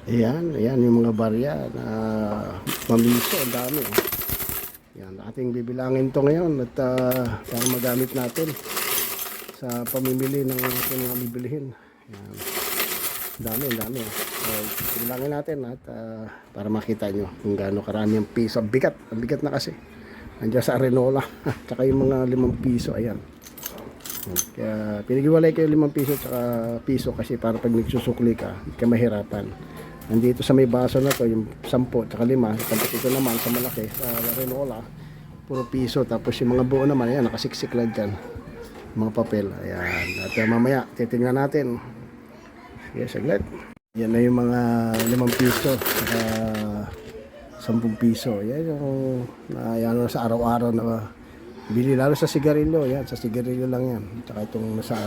Ayan yung mga barya na mamiso, ang dami. Yan, ating bibilangin to ngayon at para magamit natin sa pamimili ng ating mga bibilihin. Yan, dami. So, bibilangin natin at para makita nyo kung gaano karami ang piso. Ang bigat na kasi. Nandiyan sa Arenola. Tsaka yung mga 5 piso, ayan. Kaya pinag-iwalay kayo 5 piso tsaka piso kasi para pag nagsusukli ka, hindi ka mahirapan. Nandito sa may baso na to yung 10 tsaka 5, tapos ito naman sa malaki sa Renola puro piso, tapos yung mga buo naman ayan nakasiksik lang dyan mga papel. Ayan, at mamaya titingnan natin. Yes, saglit. Yan na yung mga 5 piso saka 10 piso. Yan yung yan sa araw-araw na bili, lalo sa sigarilyo. Yan, sa sigarilyo lang yan. Tsaka itong sa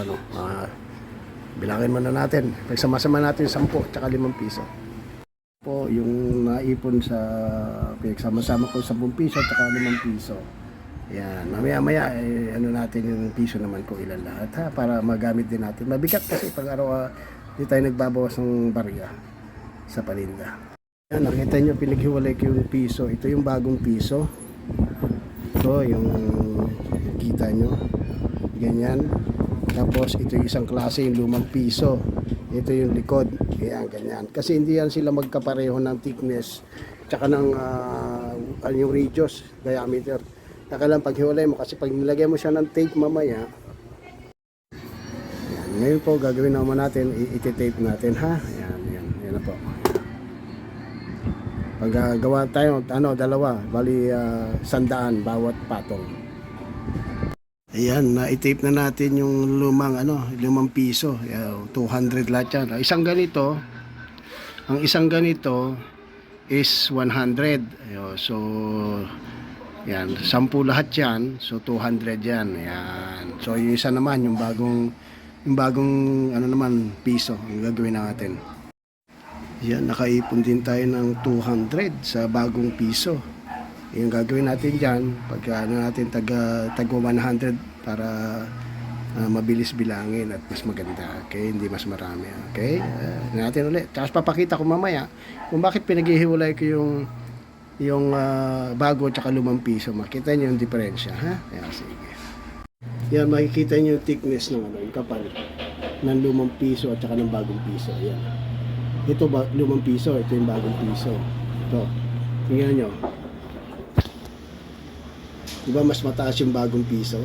bilangin muna natin. Pagsama-sama natin 10 tsaka 5 piso. Po yung naipon sa pinagsama-sama ko 10 piso at 5 piso. Yan, mamaya ano natin yung piso naman kung ilan lahat ha, para magamit din natin. Mabigat kasi pag araw di tayo nagbabawas ng barya sa paninda. Yan, nakita nyo pinaghiwalay ko yung piso. Ito yung bagong piso. Ito yung kita nyo. Ganyan. Tapos ito yung isang klase yung 5 piso. Ito yung likod. Ayan, ganyan. Kasi hindi yan sila magkapareho ng thickness tsaka ng yung radius, diameter. Nakalang paghiwalay mo kasi pag nilagay mo siya ng tape mamaya. Ayan, ngayon po gagawin naman natin, iti-tape natin ha. Ayan na po. Pag gawa tayo, dalawa, bali 100 bawat patong. Ayan, na-tape na natin yung 5 piso. 200 lahat yan. Ang isang ganito is 100. So, yan, 10 lahat yan. So, 200 yan. Ayan. So, yung isa naman, yung bagong piso ang gagawin natin. Yan, nakaipon din tayo ng 200 sa bagong piso. Yung gagawin natin dyan, pag natin taga 100 para mabilis bilangin at mas maganda. Okay, hindi mas marami. Okay, natin ulit. Tapos papakita ko mamaya kung bakit pinaghihiwalay ko yung bago at 5 piso. Makita niyo yung diferensya, ha? Ayan, sige. Yan, makikita niyo yung thickness ng yung kapal ng 5 piso at saka ng bagong piso. Ayan. Ito 5 piso, ito yung bagong piso. Ito. Tingnan niyo. Diba mas mataas yung bagong piso?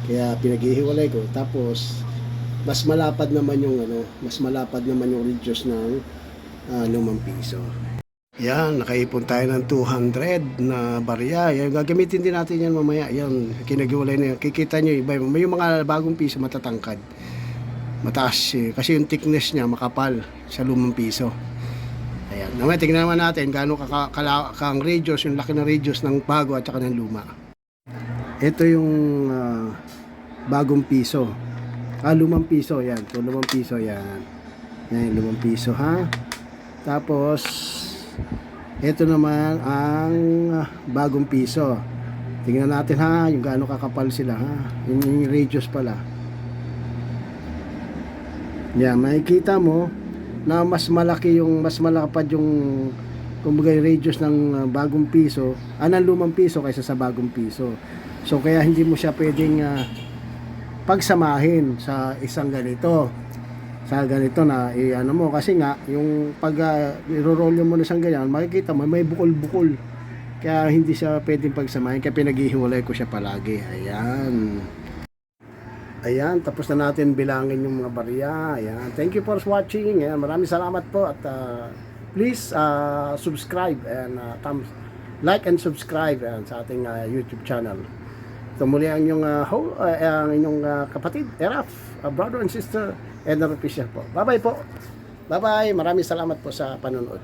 Kaya pinaghihiwalay ko. Tapos mas malapad naman yung radius ng 5 piso. Yan, nakaipon tayo ng 200 na barya. Yan, gagamitin din natin yan mamaya. Yan, kinaghiwalay na yan. Kikita nyo, iba, may yung mga bagong piso matatangkad. Mataas kasi yung thickness niya makapal sa 5 piso. Ayan, mamaya tingnan naman natin gaano kang radius, yung laki ng radius ng bago at saka ng luma. Ito yung bagong piso. 5 piso, yan. Ito 5 piso, yan. Yan, 5 piso, ha? Tapos, ito naman ang bagong piso. Tingnan natin, ha? Yung gaano kakapal sila, ha? Yung radius pala. Yan, makikita mo na mas malapad yung kumbaga yung radius ng bagong piso, ng 5 piso kaysa sa bagong piso. So kaya hindi mo siya pwedeng pagsamahin sa isang ganito. Sa ganito na mo kasi nga yung pag i-roll mo na isang ganyan, makikita mo may bukol-bukol. Kaya hindi siya pwedeng pagsamahin, kaya pinaghihiwalay ko siya palagi. Ayan, tapos na natin bilangin yung mga barya. Ayan, thank you for watching. Ayan, maraming salamat po at please subscribe and like and subscribe sa ating YouTube channel. Ito muli ang inyong kapatid, Eraf, brother and sister, Edna Official po. Bye-bye po. Bye-bye. Maraming salamat po sa panonood.